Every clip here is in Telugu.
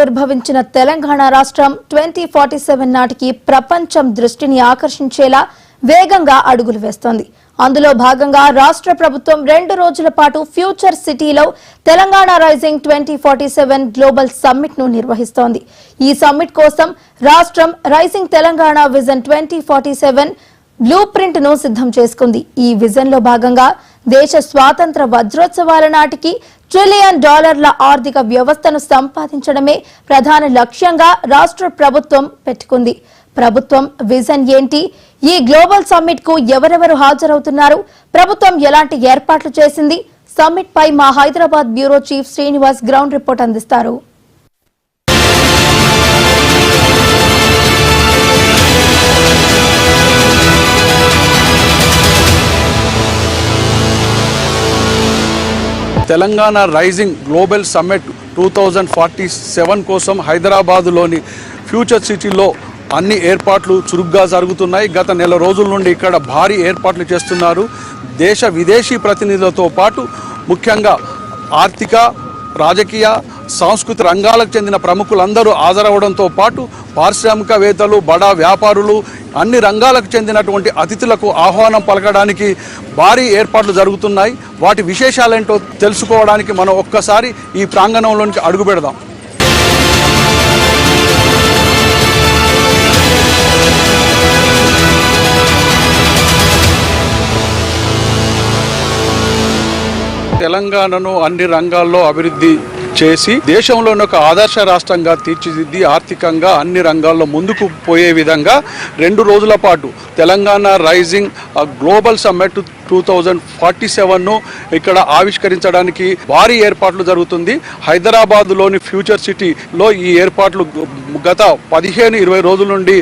ఆవిర్భవించిన తెలంగాణ రాష్ట్రం 2047 నాటికి ప్రపంచం దృష్టిని ఆకర్షించేలా వేగంగా అడుగులు వేస్తోంది. అందులో భాగంగా రాష్ట్ర ప్రభుత్వం 2 రోజుల పాటు ఫ్యూచర్ సిటీలో తెలంగాణ రైజింగ్ 2047 గ్లోబల్ సమ్మిట్ ను నిర్వహిస్తోంది. ఈ సమ్మిట్ కోసం రాష్ట్రం rising Telangana vision 2047 blueprint ను సిద్ధం చేసుకుంది. ఈ విజన్ లో భాగంగా దేశ స్వాతంత్ర వజ్రోత్సవాల నాటికి $1 ట్రిలియన్ ఆర్థిక వ్యవస్థను సంపాదించడమే ప్రధాన లక్ష్యంగా రాష్ట్ర ప్రభుత్వం పెట్టుకుంది. ప్రభుత్వం విజన్ ఏంటి? ఈ గ్లోబల్ సమ్మిట్ కు ఎవరెవరు హాజరవుతున్నారు? ప్రభుత్వం ఎలాంటి ఏర్పాట్లు చేసింది? సమ్మిట్ పై మా Hyderabad bureau chief Srinivas ground report అందిస్తారు. తెలంగాణ రైజింగ్ గ్లోబల్ సమ్మిట్ 2047 కోసం హైదరాబాదులోని ఫ్యూచర్ సిటీలో అన్ని ఏర్పాట్లు చురుగ్గా జరుగుతున్నాయి. గత నెల రోజుల నుండి ఇక్కడ భారీ ఏర్పాట్లు చేస్తున్నారు. దేశ విదేశీ ప్రతినిధులతో పాటు ముఖ్యంగా ఆర్థిక, రాజకీయ, సాంస్కృతిక రంగాలకు చెందిన ప్రముఖులందరూ హాజరవడంతో పాటు పారిశ్రామికవేత్తలు, బడా వ్యాపారులు, అన్ని రంగాలకు చెందినటువంటి అతిథులకు ఆహ్వానం పలకడానికి భారీ ఏర్పాట్లు జరుగుతున్నాయి. వాటి విశేషాలేంటో తెలుసుకోవడానికి మనం ఒక్కసారి ఈ ప్రాంగణంలోనికి అడుగు పెడదాం. తెలంగాణను అన్ని రంగాల్లో అభివృద్ధి చేసి దేశంలోని ఒక ఆదర్శ రాష్ట్రంగా తీర్చిదిద్ది ఆర్థికంగా అన్ని రంగాల్లో ముందుకు పోయే విధంగా 2 రోజుల పాటు తెలంగాణ రైజింగ్ గ్లోబల్ సమ్మిట్ 2047ను ఇక్కడ ఆవిష్కరించడానికి భారీ ఏర్పాట్లు జరుగుతుంది. హైదరాబాద్లోని ఫ్యూచర్ సిటీలో ఈ ఏర్పాట్లు గత 15-20 రోజుల నుండి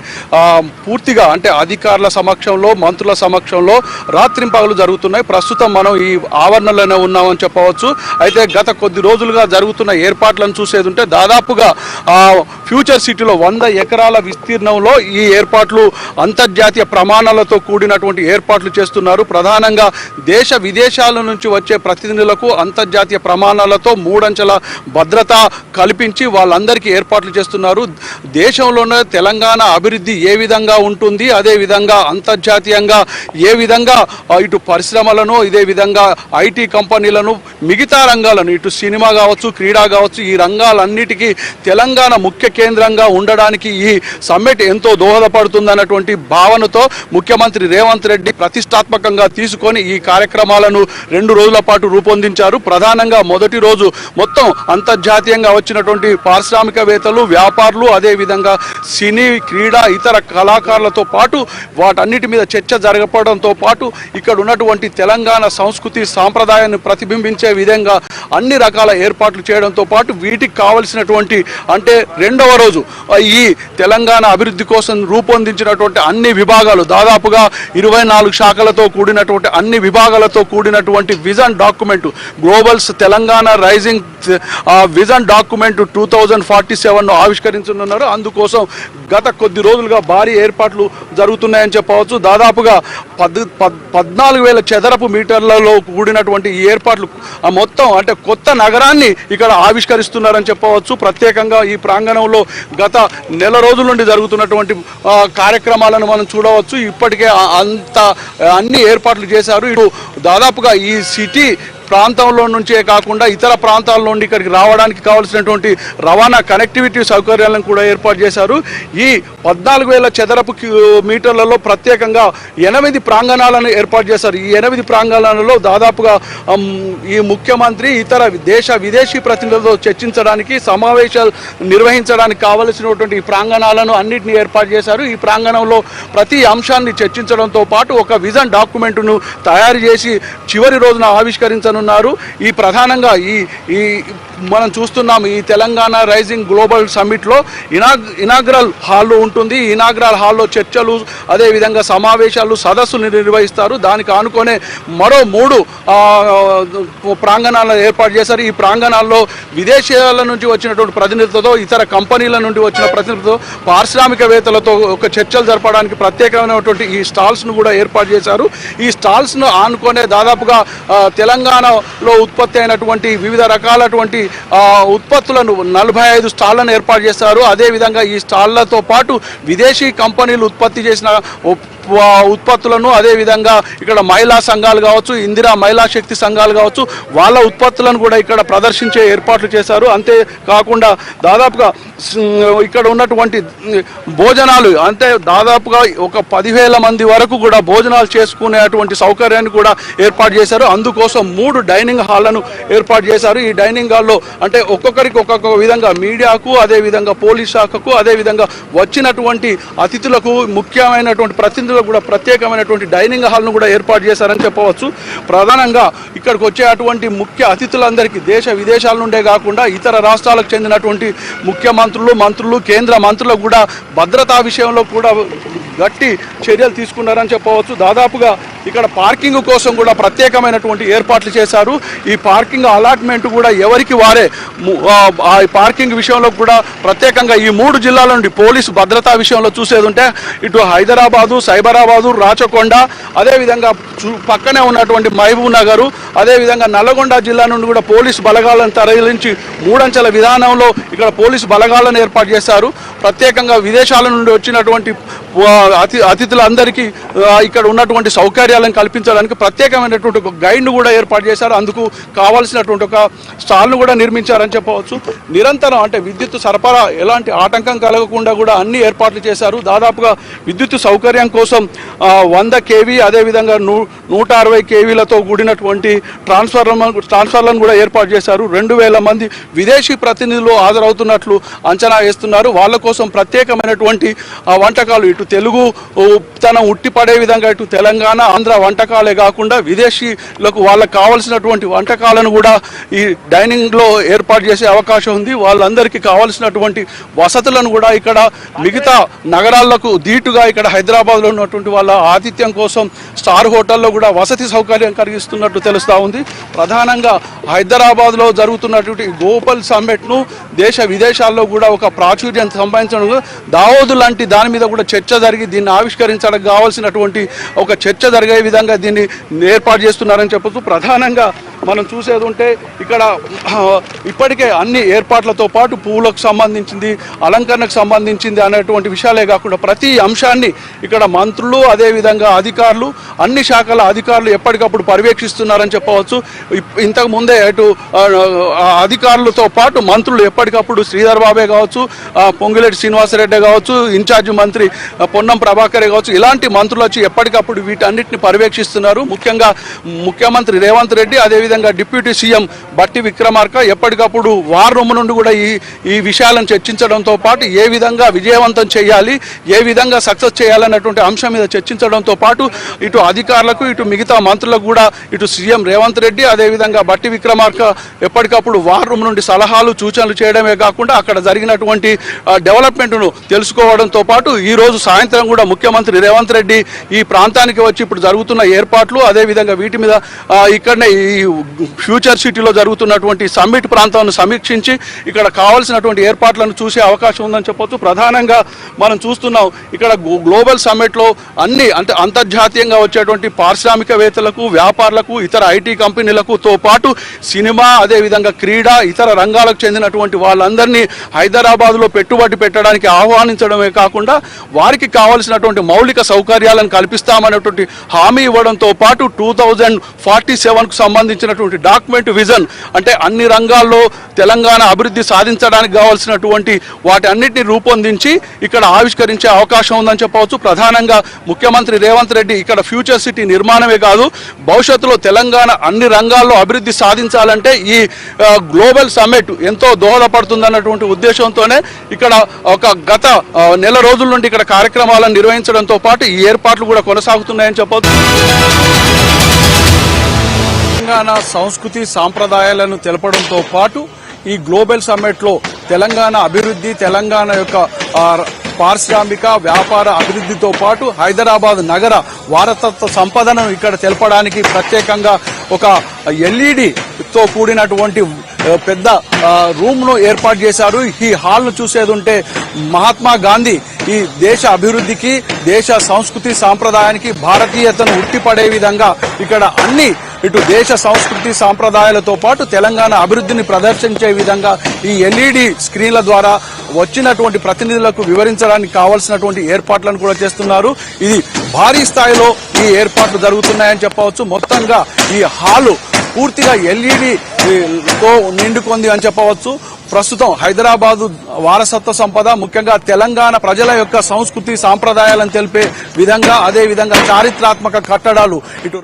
పూర్తిగా అంటే అధికారుల సమక్షంలో, మంత్రుల సమక్షంలో రాత్రింపగలు జరుగుతున్నాయి. ప్రస్తుతం మనం ఈ ఆవరణలోనే ఉన్నామని చెప్పవచ్చు. అయితే గత కొద్ది రోజులుగా జరుగుతున్న ఏర్పాట్లను చూసేది ఉంటే దాదాపుగా ఫ్యూచర్ సిటీలో 100 ఎకరాల విస్తీర్ణంలో ఈ ఏర్పాట్లు అంతర్జాతీయ ప్రమాణాలతో కూడినటువంటి ఏర్పాట్లు చేస్తున్నారు. ప్రధానంగా దేశ విదేశాల నుంచి వచ్చే ప్రతినిధులకు అంతర్జాతీయ ప్రమాణాలతో 3 అంచెల భద్రత కల్పించి వాళ్ళందరికీ ఏర్పాట్లు చేస్తున్నారు. దేశంలోనే తెలంగాణ అభివృద్ధి ఏ విధంగా ఉంటుంది, అదే విధంగా అంతర్జాతీయంగా ఏ విధంగా ఇటు పరిశ్రమలను, ఇదే విధంగా ఐటీ కంపెనీలను, మిగతా రంగాలను ఇటు సినిమా కావచ్చు, క్రీడా కావచ్చు, ఈ రంగాలన్నిటికీ తెలంగాణ ముఖ్య కేంద్రంగా ఉండడానికి ఈ సమ్మిట్ ఎంతో దోహదపడుతుందన్నటువంటి భావనతో ముఖ్యమంత్రి రేవంత్ రెడ్డి ప్రతిష్టాత్మకంగా తీసుకొని ఈ కార్యక్రమాలను 2 రోజుల పాటు రూపొందించారు. ప్రధానంగా మొదటి రోజు మొత్తం అంతర్జాతీయంగా వచ్చినటువంటి పారిశ్రామికవేత్తలు, వ్యాపారులు, అదేవిధంగా సినీ, క్రీడా, ఇతర కళాకారులతో పాటు వాటన్నిటి మీద చర్చ జరగడంతో పాటు ఇక్కడ ఉన్నటువంటి తెలంగాణ సంస్కృతి సాంప్రదాయాన్ని ప్రతిబింబించే విధంగా అన్ని రకాల ఏర్పాట్లు చేయడంతో పాటు వీటికి కావలసినటువంటి అంటే 2వ రోజు ఈ తెలంగాణ అభివృద్ధి కోసం రూపొందించినటువంటి అన్ని విభాగాలు దాదాపుగా 24 శాఖలతో కూడినటువంటి అన్ని విభాగాలతో కూడినటువంటి vision document గ్లోబల్స్ Telangana rising vision document 2047ను ఆవిష్కరించనున్నారు. అందుకోసం గత కొద్ది రోజులుగా భారీ ఏర్పాట్లు జరుగుతున్నాయని చెప్పవచ్చు. దాదాపుగా 14,000 చదరపు మీటర్లలో కూడినటువంటి ఈ ఏర్పాట్లు మొత్తం అంటే కొత్త నగరాన్ని ఇక్కడ ఆవిష్కరిస్తున్నారని చెప్పవచ్చు. ప్రత్యేకంగా ఈ ప్రాంగణంలో గత నెల రోజుల నుండి జరుగుతున్నటువంటి కార్యక్రమాలను మనం చూడవచ్చు. ఇప్పటికే అన్ని ఏర్పాట్లు చేశారు. ఇటు దాదాపుగా ఈ సిటీ ప్రాంతంలో నుంచే కాకుండా ఇతర ప్రాంతాల నుండి ఇక్కడికి రావడానికి కావాల్సినటువంటి రవాణా కనెక్టివిటీ సౌకర్యాలను కూడా ఏర్పాటు చేశారు. ఈ 14,000 చదరపు మీటర్లలో ప్రత్యేకంగా 8 ప్రాంగణాలను ఏర్పాటు చేశారు. ఈ 8 ప్రాంగణాలలో దాదాపుగా ఈ ముఖ్యమంత్రి ఇతర దేశ విదేశీ ప్రతినిధులతో చర్చించడానికి, సమావేశాలు నిర్వహించడానికి కావలసినటువంటి ఈ ప్రాంగణాలను అన్నింటినీ ఏర్పాటు చేశారు. ఈ ప్రాంగణంలో ప్రతి అంశాన్ని చర్చించడంతో పాటు ఒక విజన్ డాక్యుమెంట్ను తయారు చేసి చివరి రోజున ఆవిష్కరించనున్నారు. ఈ ప్రధానంగా ఈ మనం చూస్తున్నాం ఈ తెలంగాణ రైజింగ్ గ్లోబల్ సమ్మిట్లో ఇనాగ్రల్ హాల్లో ఉంటుంది. ఈ ఇనాగ్రల్ హాల్లో చర్చలు, అదేవిధంగా సమావేశాలు, సదస్సులు నిర్వహిస్తారు. దానికి ఆనుకొనే మరో 3 ప్రాంగణాలను ఏర్పాటు చేశారు. ఈ ప్రాంగణాల్లో విదేశాల నుంచి వచ్చినటువంటి ప్రతినిధులతో, ఇతర కంపెనీల నుండి వచ్చిన ప్రతినిధులతో, పారిశ్రామికవేత్తలతో ఒక చర్చలు జరపడానికి ప్రత్యేకమైనటువంటి ఈ స్టాల్స్ను కూడా ఏర్పాటు చేశారు. ఈ స్టాల్స్ను ఆనుకొనే దాదాపుగా తెలంగాణ తెలంగాణలో ఉత్పత్తి అయినటువంటి వివిధ రకాలటువంటి ఉత్పత్తులను 45 స్టాళ్లను ఏర్పాటు చేస్తారు. అదేవిధంగా ఈ స్టాళ్లతో పాటు విదేశీ కంపెనీలు ఉత్పత్తి చేసిన ఉత్పత్తులను, అదేవిధంగా ఇక్కడ మహిళా సంఘాలు కావచ్చు, ఇందిరా మహిళా శక్తి సంఘాలు కావచ్చు, వాళ్ళ ఉత్పత్తులను కూడా ఇక్కడ ప్రదర్శించే ఏర్పాట్లు చేశారు. అంతేకాకుండా దాదాపుగా ఇక్కడ ఉన్నటువంటి భోజనాలు అంటే దాదాపుగా ఒక 10,000 మంది వరకు కూడా భోజనాలు చేసుకునేటువంటి సౌకర్యాన్ని కూడా ఏర్పాటు చేశారు. అందుకోసం 3 డైనింగ్ హాళ్లను ఏర్పాటు చేశారు. ఈ డైనింగ్ హాల్లో అంటే ఒక్కొక్కరికి ఒక్కొక్క విధంగా మీడియాకు, అదేవిధంగా పోలీస్ శాఖకు, అదేవిధంగా వచ్చినటువంటి అతిథులకు, ముఖ్యమైనటువంటి ప్రతినిధులకు కూడా ప్రత్యేకమైనటువంటి డైనింగ్ హాల్ను కూడా ఏర్పాటు చేశారని చెప్పవచ్చు. ప్రధానంగా ఇక్కడికి వచ్చేటువంటి ముఖ్య అతిథులందరికీ దేశ విదేశాల నుండే కాకుండా ఇతర రాష్ట్రాలకు చెందినటువంటి మంత్రులు, కేంద్ర మంత్రులకు కూడా భద్రతా విషయంలో కూడా గట్టి చర్యలు తీసుకున్నారని చెప్పవచ్చు. దాదాపుగా ఇక్కడ పార్కింగ్ కోసం కూడా ప్రత్యేకమైనటువంటి ఏర్పాట్లు చేశారు. ఈ పార్కింగ్ అలాట్మెంట్ కూడా ఎవరికి వారే ఆ పార్కింగ్ విషయంలో కూడా ప్రత్యేకంగా ఈ 3 జిల్లాల నుండి పోలీసు భద్రతా విషయంలో చూసేది ఉంటే ఇటు హైదరాబాదు, సైబరాబాదు, రాచకొండ, అదేవిధంగా పక్కనే ఉన్నటువంటి మహబూబ్ నగర్, అదేవిధంగా నల్లగొండ జిల్లా నుండి కూడా పోలీసు బలగాలను తరలించి 3 అంచెల విధానంలో ఇక్కడ పోలీసు బలగాలను ఏర్పాటు చేశారు. ప్రత్యేకంగా విదేశాల నుండి వచ్చినటువంటి అతిథులందరికీ ఇక్కడ ఉన్నటువంటి సౌకర్యాలను కల్పించడానికి ప్రత్యేకమైనటువంటి ఒక గైడ్ను కూడా ఏర్పాటు చేశారు. అందుకు కావాల్సినటువంటి ఒక స్టాల్ను కూడా నిర్మించారని చెప్పవచ్చు. నిరంతరం అంటే విద్యుత్ సరఫరా ఎలాంటి ఆటంకం కలగకుండా కూడా అన్ని ఏర్పాట్లు చేశారు. దాదాపుగా విద్యుత్ సౌకర్యం కోసం 100 kV, అదేవిధంగా 160 kVలతో కూడినటువంటి ట్రాన్స్ఫర్లను కూడా ఏర్పాటు చేశారు. 2,000 మంది విదేశీ ప్రతినిధులు హాజరవుతున్నట్లు అంచనా వేస్తున్నారు. వాళ్ళ కోసం ప్రత్యేకమైనటువంటి వంటకాలు, ఇటు తెలుగు తనం ఉట్టిపడే విధంగా ఇటు తెలంగాణ, ఆంధ్ర వంటకాలే కాకుండా విదేశీలకు వాళ్ళకు కావాల్సినటువంటి వంటకాలను కూడా ఈ డైనింగ్లో ఏర్పాటు చేసే అవకాశం ఉంది. వాళ్ళందరికీ కావాల్సినటువంటి వసతులను కూడా ఇక్కడ మిగతా నగరాలకు ధీటుగా ఇక్కడ హైదరాబాద్లో ఉన్నటువంటి వాళ్ళ ఆతిథ్యం కోసం స్టార్ హోటల్లో కూడా వసతి సౌకర్యం కలిగిస్తున్నట్టు తెలుస్తూ ఉంది. ప్రధానంగా హైదరాబాద్లో జరుగుతున్నటువంటి గ్లోబల్ సమ్మిట్ను దేశ విదేశాల్లో కూడా ఒక ప్రాచుర్యం సంపాదించడం, దావోదు లాంటి దాని మీద కూడా చర్చ జరిగి దీన్ని ఆవిష్కరించడానికి కావాల్సినటువంటి ఒక చర్చ జరిగే విధంగా దీన్ని ఏర్పాటు చేస్తున్నారని చెప్పొచ్చు. ప్రధానంగా మనం చూసేది ఉంటే ఇక్కడ ఇప్పటికే అన్ని ఏర్పాట్లతో పాటు పువ్వులకు సంబంధించింది, అలంకరణకు సంబంధించింది అనేటువంటి విషయాలే కాకుండా ప్రతి అంశాన్ని ఇక్కడ మంత్రులు, అదేవిధంగా అధికారులు, అన్ని శాఖల అధికారులు ఎప్పటికప్పుడు పర్యవేక్షిస్తున్నారని చెప్పవచ్చు. ఇంతకు ముందే అటు అధికారులతో పాటు మంత్రులు ఎప్పటికప్పుడు శ్రీధర్ బాబే కావచ్చు, పొంగులేటి శ్రీనివాసరెడ్డి కావచ్చు, ఇన్ఛార్జ్ మంత్రి పొన్నం ప్రభాకరే కావచ్చు, ఇలాంటి మంత్రులు వచ్చి ఎప్పటికప్పుడు వీటన్నిటిని పర్యవేక్షిస్తున్నారు. ముఖ్యంగా ముఖ్యమంత్రి రేవంత్ రెడ్డి, అదేవిధంగా డిప్యూటీ సీఎం బట్టి విక్రమార్క ఎప్పటికప్పుడు వార్ రూమ్ నుండి కూడా ఈ విషయాలను చర్చించడంతో పాటు ఏ విధంగా విజయవంతం చేయాలి, ఏ విధంగా సక్సెస్ చేయాలన్నటువంటి అంశం మీద చర్చించడంతో పాటు ఇటు అధికారులకు, ఇటు మిగతా మంత్రులకు కూడా ఇటు సీఎం రేవంత్ రెడ్డి, అదేవిధంగా బట్టి విక్రమార్క ఎప్పటికప్పుడు వార్ రూమ్ నుండి సలహాలు, సూచనలు చేయడమే కాకుండా అక్కడ జరిగినటువంటి డెవలప్మెంట్ను తెలుసుకోవడంతో పాటు ఈ రోజు సాయంత్రం కూడా ముఖ్యమంత్రి రేవంత్ రెడ్డి ఈ ప్రాంతానికి వచ్చి ఇప్పుడు జరుగుతున్న ఏర్పాట్లు, అదేవిధంగా వీటి మీద ఇక్కడనే ఈ ఫ్యూచర్ సిటీలో జరుగుతున్నటువంటి సమ్మిట్ ప్రాంతాలను సమీక్షించి ఇక్కడ కావాల్సినటువంటి ఏర్పాట్లను చూసే అవకాశం ఉందని చెప్పొచ్చు. ప్రధానంగా మనం చూస్తున్నాం ఇక్కడ గ్లోబల్ సమ్మిట్లో అన్ని అంటే అంతర్జాతీయంగా వచ్చేటువంటి పారిశ్రామికవేత్తలకు, వ్యాపారులకు, ఇతర ఐటీ కంపెనీలకుతో పాటు సినిమా, అదేవిధంగా క్రీడా, ఇతర రంగాలకు చెందినటువంటి వాళ్ళందరినీ హైదరాబాద్లో పెట్టుబడి పెట్టడానికి ఆహ్వానించడమే కాకుండా వారికి కావాల్సినటువంటి మౌలిక సౌకర్యాలను కల్పిస్తామనేటువంటి హామీ ఇవ్వడంతో పాటు 2047కు సంబంధించినటువంటి డాక్యుమెంట్ విజన్ అంటే అన్ని రంగాల్లో తెలంగాణ అభివృద్ధి సాధించడానికి కావాల్సినటువంటి వాటి అన్నిటిని రూపొందించి ఇక్కడ ఆవిష్కరించే అవకాశం ఉందని చెప్పవచ్చు. ప్రధానంగా ముఖ్యమంత్రి రేవంత్ రెడ్డి ఇక్కడ ఫ్యూచర్ సిటీ నిర్మాణమే కాదు, భవిష్యత్తులో తెలంగాణ అన్ని రంగాల్లో అభివృద్ధి సాధించాలంటే ఈ గ్లోబల్ సమ్మిట్ ఎంతో దోహదపడుతుందన్నటువంటి ఉద్దేశంతోనే ఇక్కడ ఒక గత నెల రోజుల నుండి ఇక్కడ కార్యక్రమాలను నిర్వహించడంతో పాటు ఈ ఏర్పాట్లు కూడా కొనసాగుతున్నాయని చెప్పవచ్చు. తెలంగాణ సంస్కృతి సాంప్రదాయాలను తెలపడంతో పాటు ఈ గ్లోబల్ సమ్మిట్లో తెలంగాణ అభివృద్ధి, తెలంగాణ యొక్క పారిశ్రామిక వ్యాపార అభివృద్ధితో పాటు హైదరాబాద్ నగర వారసత్వ సంపదను ఇక్కడ తెలపడానికి ప్రత్యేకంగా ఒక ఎల్ఈడితో కూడినటువంటి పెద్ద రూమ్ను ఏర్పాటు చేశారు. ఈ హాల్ను చూసేది ఉంటే మహాత్మా గాంధీ ఈ దేశ అభివృద్ధికి, దేశ సంస్కృతి సాంప్రదాయానికి, భారతీయతను ఉట్టిపడే విధంగా ఇక్కడ అన్ని ఇటు దేశ సంస్కృతి సాంప్రదాయాలతో పాటు తెలంగాణ అభివృద్ధిని ప్రదర్శించే విధంగా ఈ ఎల్ఈడి స్క్రీన్ల ద్వారా వచ్చినటువంటి ప్రతినిధులకు వివరించడానికి కావాల్సినటువంటి ఏర్పాట్లను కూడా చేస్తున్నారు. ఇది భారీ స్థాయిలో ఈ ఏర్పాట్లు జరుగుతున్నాయని చెప్పవచ్చు. మొత్తంగా ఈ హాలు పూర్తిగా ఎల్ఈడితో నిండుకుంది అని చెప్పవచ్చు. ప్రస్తుతం హైదరాబాదు వారసత్వ సంపద, ముఖ్యంగా తెలంగాణ ప్రజల యొక్క సంస్కృతి సాంప్రదాయాలను తెలిపే విధంగా, అదే విధంగా చారిత్రాత్మక కట్టడాలు ఇటు